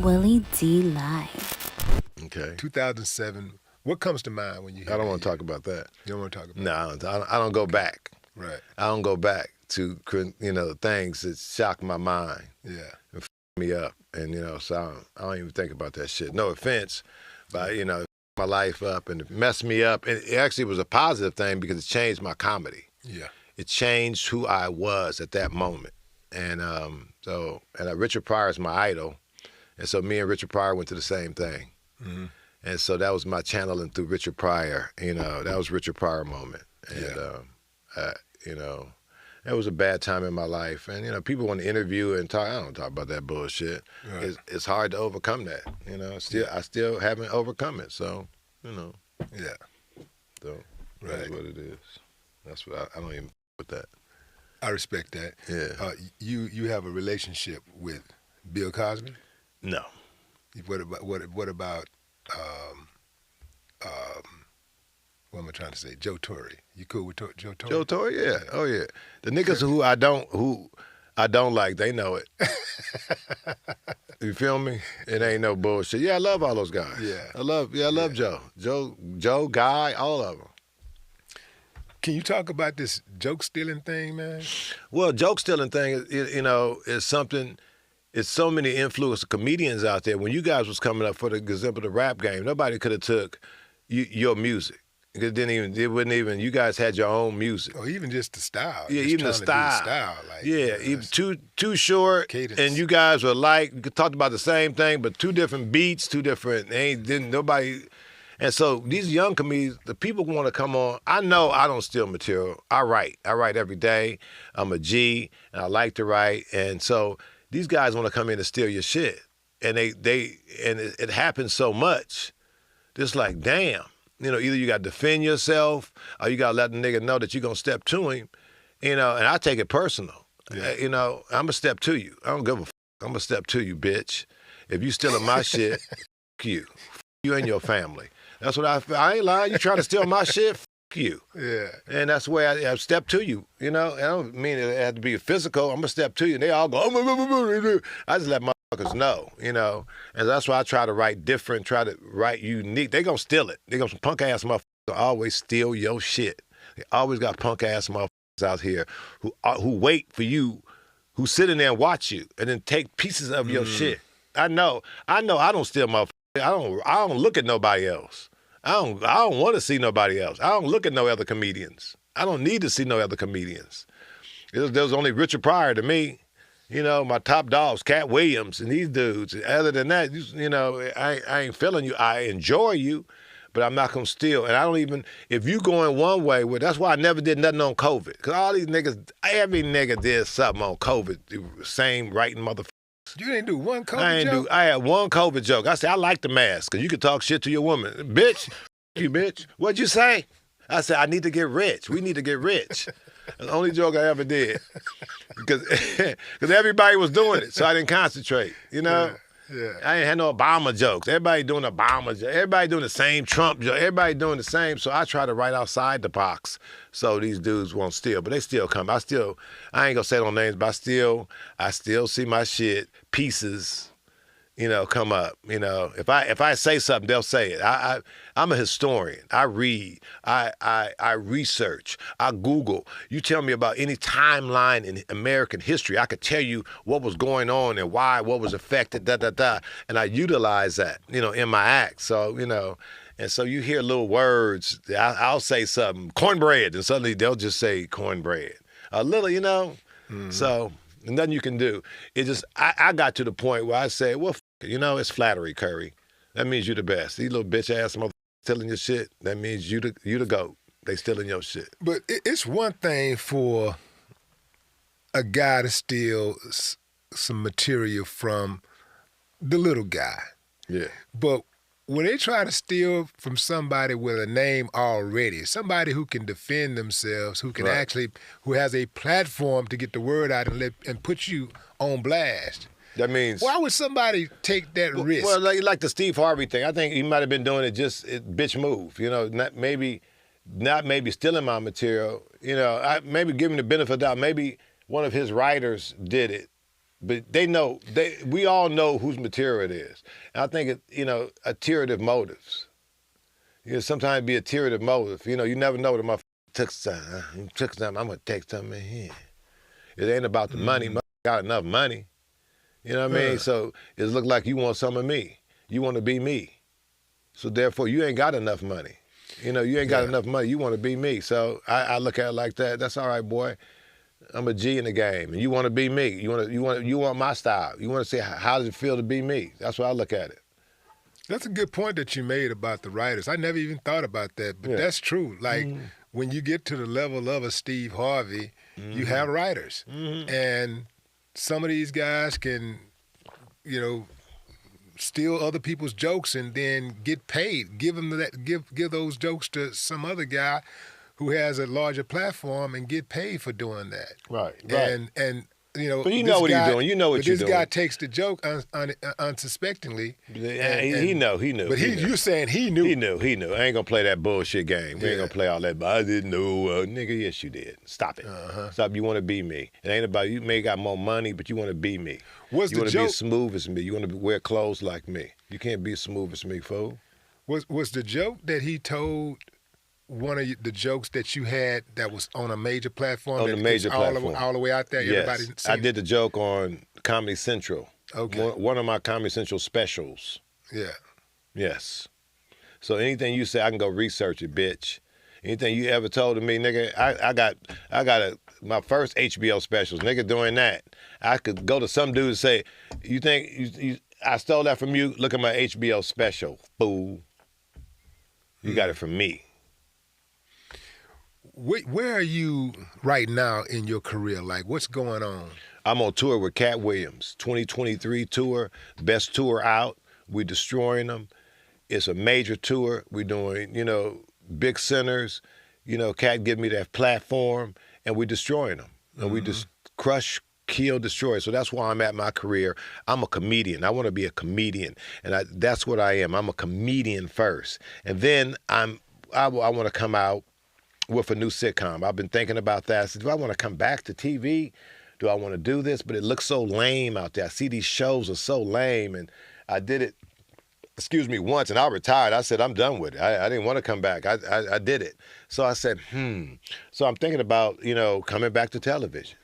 Willie D Live. Okay. 2007. What comes to mind when you hear I don't that want to year? talk about that. You don't want to talk about No, I don't go back. Right. I don't go back to, things that shock my mind Yeah. and me up. And, so I don't even think about that shit. No offense, but, my life up and it messed me up. And it actually was a positive thing because it changed my comedy. Yeah. It changed who I was at that moment. And Richard Pryor is my idol. And so me and Richard Pryor went to the same thing. Mm-hmm. And so that was my channeling through Richard Pryor. That was Richard Pryor moment. And, it was a bad time in my life. And, people want to interview and talk. I don't talk about that bullshit. Right. It's hard to overcome that. I still haven't overcome it. So, Yeah. So Right. that's what it is. That's what I don't even with that. I respect that. Yeah. You have a relationship with Bill Cosby? No. What about what am I trying to say? Joe Torre. You cool with Joe Torre? Joe Torre, yeah. Oh yeah. The niggas who I don't like, they know it. You feel me? It ain't no bullshit. Yeah, I love all those guys. Yeah. I love Joe. Joe, Guy, all of them. Can you talk about this joke stealing thing, man? Well, joke stealing thing, is something. It's so many influential comedians out there. When you guys was coming up, for the example, the rap game, nobody could have took your music. It wouldn't even. You guys had your own music. Or even just the style. Yeah, just even the trying to do style. like, Yeah, even too short, cadence. and you guys were talked about the same thing, but two different beats, two different. Didn't nobody. And so these young comedians, the people want to come on. I know I don't steal material. I write every day. I'm a G, and I like to write, and so these guys want to come in and steal your shit, and it happens so much. Just like, damn. Either you got to defend yourself or you got to let the nigga know that you're going to step to him, and I take it personal. Yeah. I'm going to step to you. I don't give a fuck. I'm going to step to you, bitch. If you stealing my shit, fuck you. Fuck you and your family. That's what I ain't lying. You trying to steal my shit, fuck you. Yeah. And that's the way I step to you, I don't mean it had to be physical. I'm going to step to you. And they all go, oh, I just let motherfuckers know, And that's why I try to write different, try to write unique. They going to steal it. They going to some punk-ass motherfuckers always steal your shit. They always got punk-ass motherfuckers out here who wait for you, who sit in there and watch you and then take pieces of your shit. I know I don't steal motherfuckers. I don't look at nobody else. I don't want to see nobody else. I don't look at no other comedians. I don't need to see no other comedians. There was only Richard Pryor to me. My top dogs, Cat Williams and these dudes. Other than that, I ain't feeling you. I enjoy you, but I'm not going to steal. And I don't even, if you going one way, that's why I never did nothing on COVID. Because all these niggas, every nigga did something on COVID. Same writing motherfucker. You didn't do one COVID joke? I had one COVID joke. I said, I like the mask, because you can talk shit to your woman. Bitch, you bitch. What'd you say? I said, I need to get rich. We need to get rich. That's the only joke I ever did. Because everybody was doing it, so I didn't concentrate, Yeah. I ain't had no Obama jokes. Everybody doing Obama jokes. Everybody doing the same Trump joke. Everybody doing the same. So I try to write outside the box so these dudes won't steal. But they still come. I ain't going to say no names, but I still see my shit, pieces, come up. If I say something, they'll say it. I'm a historian. I read. I research. I Google. You tell me about any timeline in American history, I could tell you what was going on and why, what was affected, and I utilize that, in my act. So, and so you hear little words. I'll say something, cornbread, and suddenly they'll just say cornbread. A little, Mm-hmm. So nothing you can do. It just, I got to the point where I say, well, it's flattery, Curry. That means you the best. These little bitch-ass motherfuckers stealing your shit, that means you the GOAT. They stealing your shit. But it's one thing for a guy to steal some material from the little guy. Yeah. But when they try to steal from somebody with a name already, somebody who can defend themselves, who can who has a platform to get the word out and put you on blast. That means... Why would somebody take that risk? Well, like the Steve Harvey thing, I think he might have been doing it bitch move. Not maybe stealing my material. Maybe giving the benefit of the doubt. Maybe one of his writers did it But we all know whose material it is. And I think iterative motives. Sometimes it be iterative motive. You never know what the motherfucker took some. I'm gonna take something in here. It ain't about the money. Got enough money. You know what I mean? So it look like you want some of me. You want to be me. So therefore, you ain't got enough money. You ain't got enough money. You want to be me. So I look at it like that. That's all right, boy. I'm a G in the game, and you want to be me. You want my style. You want to see how does it feel to be me. That's why I look at it. That's a good point that you made about the writers. I never even thought about that, but that's true. Like when you get to the level of a Steve Harvey, you have writers, and some of these guys can, steal other people's jokes and then get paid. Give those jokes to some other guy who has a larger platform and get paid for doing that. Right. And But you know what he's doing. You know what you're doing. But this guy takes the joke unsuspectingly. He knew. But you're saying he knew. He knew. I ain't gonna play that bullshit game. We ain't gonna play all that. But I didn't know, nigga. Yes, you did. Stop it. Stop. You want to be me. It ain't about you. May got more money, but you want to be me. You want to be as smooth as me. You want to wear clothes like me. You can't be as smooth as me, fool. Was the joke that he told one of the jokes that you had that was on a major platform? On a major platform. All the way out there? Yes. I did the joke on Comedy Central. Okay. One of my Comedy Central specials. Yeah. Yes. So anything you say, I can go research it, bitch. Anything you ever told to me, nigga, I got my first HBO specials, nigga, doing that. I could go to some dude and say, you think I stole that from you? Look at my HBO special, fool. You got it from me. Where are you right now in your career? Like, what's going on? I'm on tour with Cat Williams, 2023 tour, best tour out. We're destroying them. It's a major tour. We're doing, big centers. Cat give me that platform, and we're destroying them. And we just crush, kill, destroy. So that's why I'm at my career. I'm a comedian. I want to be a comedian, and that's what I am. I'm a comedian first, and then I want to come out with a new sitcom. I've been thinking about that. I said, do I want to come back to TV? Do I want to do this? But it looks so lame out there. I see these shows are so lame, and I did it, once, and I retired. I said, I'm done with it. I didn't want to come back. I did it. So I said, So I'm thinking about, coming back to television.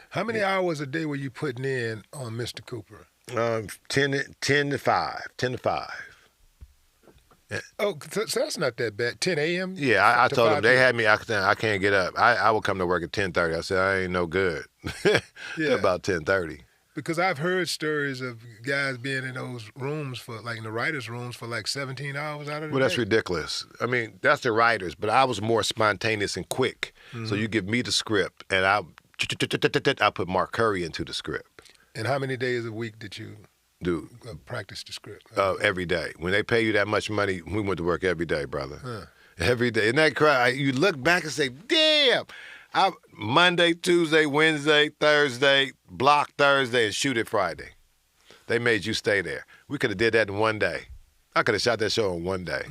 How many hours a day were you putting in on Mr. Cooper? 10 to 5. Oh, so that's not that bad. 10 a.m.? Yeah, I told them, they had me, I can't get up. I would come to work at 10:30. I said, I ain't no good. About 10:30. Because I've heard stories of guys being in those rooms in the writers' rooms for 17 hours out of the day. Well, that's ridiculous. I mean, that's the writers, but I was more spontaneous and quick. So you give me the script, and I put Mark Curry into the script. And how many days a week did you practice the script? Every day. When they pay you that much money, we went to work every day, brother. Every day. And that cry, you look back and say, damn. Monday, Tuesday, Wednesday, Thursday, block Thursday, and shoot it Friday. They made you stay there. We could have did that in one day. I could have shot that show in one day.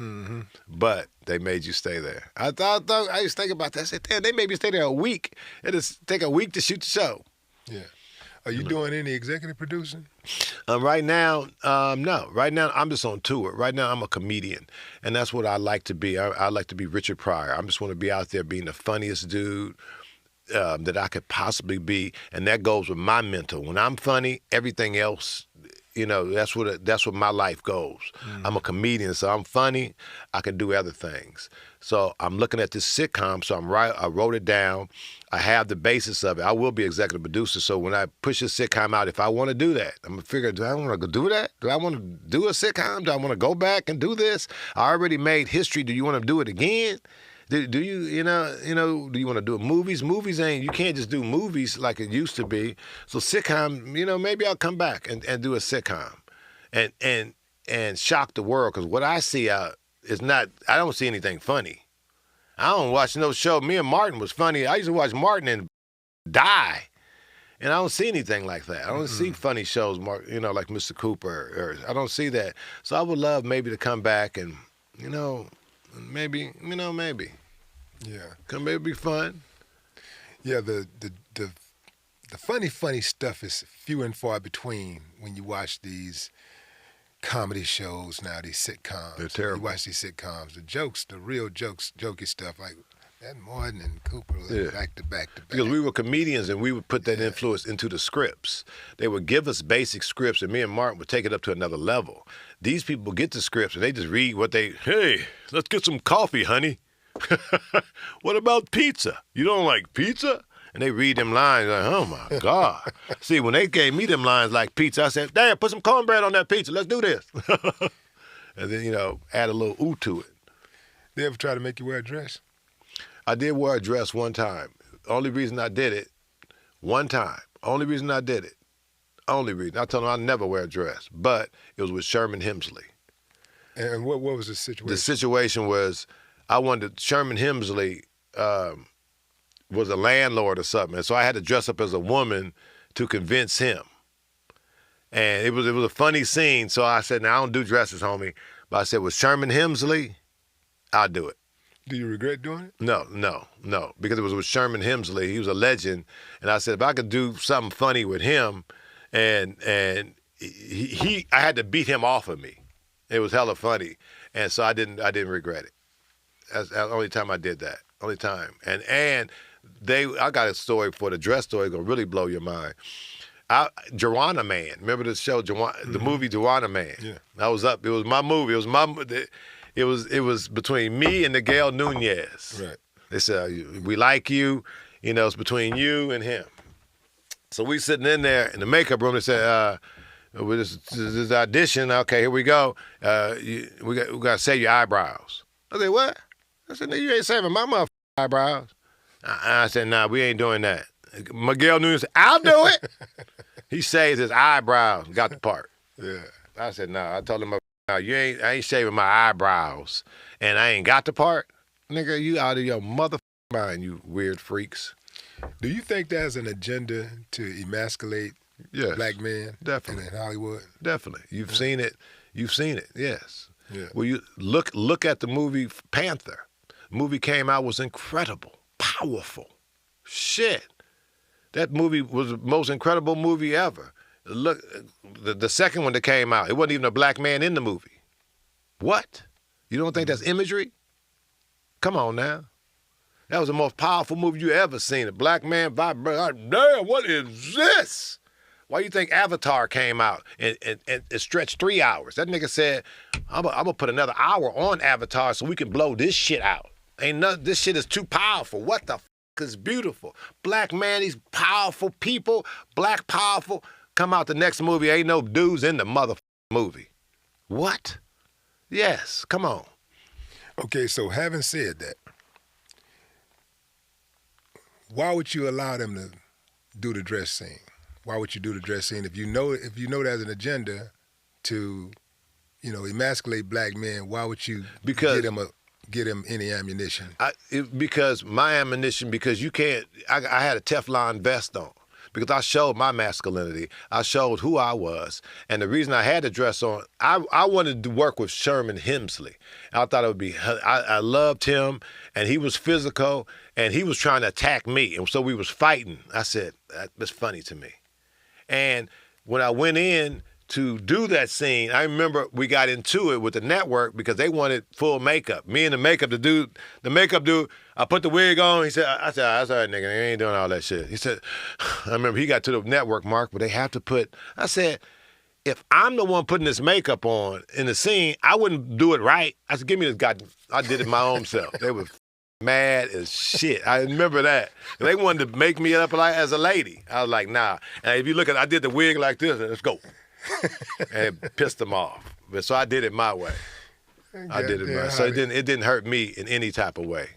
But they made you stay there. I used to think about that. I said, damn, they made me stay there a week. It'll take a week to shoot the show. Yeah. Are you doing any executive producing? Right now, no. Right now, I'm just on tour. Right now, I'm a comedian, and that's what I like to be. I like to be Richard Pryor. I just want to be out there being the funniest dude that I could possibly be, and that goes with my mental. When I'm funny, everything else, that's what my life goes. I'm a comedian, so I'm funny. I can do other things. So I'm looking at this sitcom, so I wrote it down. I have the basis of it. I will be executive producer, so when I push this sitcom out, if I want to do that, I'm going to figure, do I want to do that? Do I want to do a sitcom? Do I want to go back and do this? I already made history. Do you want to do it again? Do you, do you want to do movies? Movies you can't just do movies like it used to be. So sitcom, maybe I'll come back and do a sitcom and shock the world, because what I see out is not, I don't see anything funny. I don't watch no show. Me and Martin was funny. I used to watch Martin and die. And I don't see anything like that. I don't see funny shows, like Mr. Cooper. Or I don't see that. So I would love maybe to come back and, maybe. Yeah. Maybe be fun. Yeah, the the funny stuff is few and far between when you watch these comedy shows now, these sitcoms. They're terrible. You watch these sitcoms, the jokes, the real jokes, jokey stuff, like that Martin and Cooper, back to back to back. Because we were comedians and we would put that influence into the scripts. They would give us basic scripts and me and Martin would take it up to another level. These people get the scripts and they just read what hey, let's get some coffee, honey. What about pizza? You don't like pizza? And they read them lines like, oh my God. See, when they gave me them lines like pizza, I said, Dad, put some cornbread on that pizza. Let's do this. And then, add a little ooh to it. They ever try to make you wear a dress? I did wear a dress one time. Only reason I did it, one time. Only reason I did it. Only reason. I told him I'd never wear a dress. But it was with Sherman Hemsley. And what was the situation? The situation was Sherman Hemsley was a landlord or something. And so I had to dress up as a woman to convince him. And it was a funny scene. So I said, now I don't do dresses, homie. But I said, with Sherman Hemsley, I'll do it. Do you regret doing it? No. Because it was with Sherman Hemsley. He was a legend. And I said, if I could do something funny with him, and I had to beat him off of me. It was hella funny. And so I didn't regret it. That's the only time I did that. Only time. And I got a story for the dress story. It's gonna really blow your mind. Joanna Man. Remember the show, the movie Joanna Man? Yeah. I was up. It was my movie. It was between me and Miguel Nunez. Right. They said, we like you. It's between you and him. So we sitting in there in the makeup room. They said, this audition. Okay, here we go. We got to save your eyebrows. I said, what? I said, no, you ain't saving my motherfucking eyebrows. I said, nah, we ain't doing that. Miguel Nunez said, I'll do it. He saved his eyebrows and got the part. Yeah. I said, nah. I told him, I ain't shaving my eyebrows and I ain't got the part. Nigga, you out of your motherfucking mind, you weird freaks. Do you think there's an agenda to emasculate black men definitely. in Hollywood? Definitely. You've seen it. You've seen it, yes. Yeah. Well, you look at the movie Panther. The movie came out, was incredible, powerful. Shit. That movie was the most incredible movie ever. Look, the second one that came out, it wasn't even a black man in the movie. What? You don't think that's imagery? Come on now. That was the most powerful movie you ever seen. A black man vibrating. Damn, what is this? Why you think Avatar came out and it stretched 3 hours? That nigga said, I'm gonna put another hour on Avatar so we can blow this shit out. This shit is too powerful. What the is beautiful? Black man, these powerful people, black powerful, come out the next movie, ain't no dudes in the movie. What? Yes, come on. Okay, so having said that, why would you allow them to do the dress scene? Why would you do the dress scene if you know there's an agenda to, emasculate black men? Why would you get him any ammunition? Because my ammunition, because you can't. I had a Teflon vest on because I showed my masculinity. I showed who I was, and the reason I had the dress on, I wanted to work with Sherman Hemsley. I thought it would be. I loved him, and he was physical, and he was trying to attack me, and so we was fighting. I said that's funny to me, and when I went in to do that scene, I remember we got into it with the network because they wanted full makeup. Me and the makeup dude, I put the wig on. He said, I said, that's all right, nigga. They ain't doing all that shit. He said, I remember he got to the network, Mark, but they have to put, I said, if I'm the one putting this makeup on in the scene, I wouldn't do it right. I said, give me this goddamn, I did it my own self. They were mad as shit. I remember that. They wanted to make me up as a lady. I was like, nah. And if you look at, I did the wig like this, let's go. And it pissed them off. But so I did it my way. I did it my way. So it didn't hurt me in any type of way.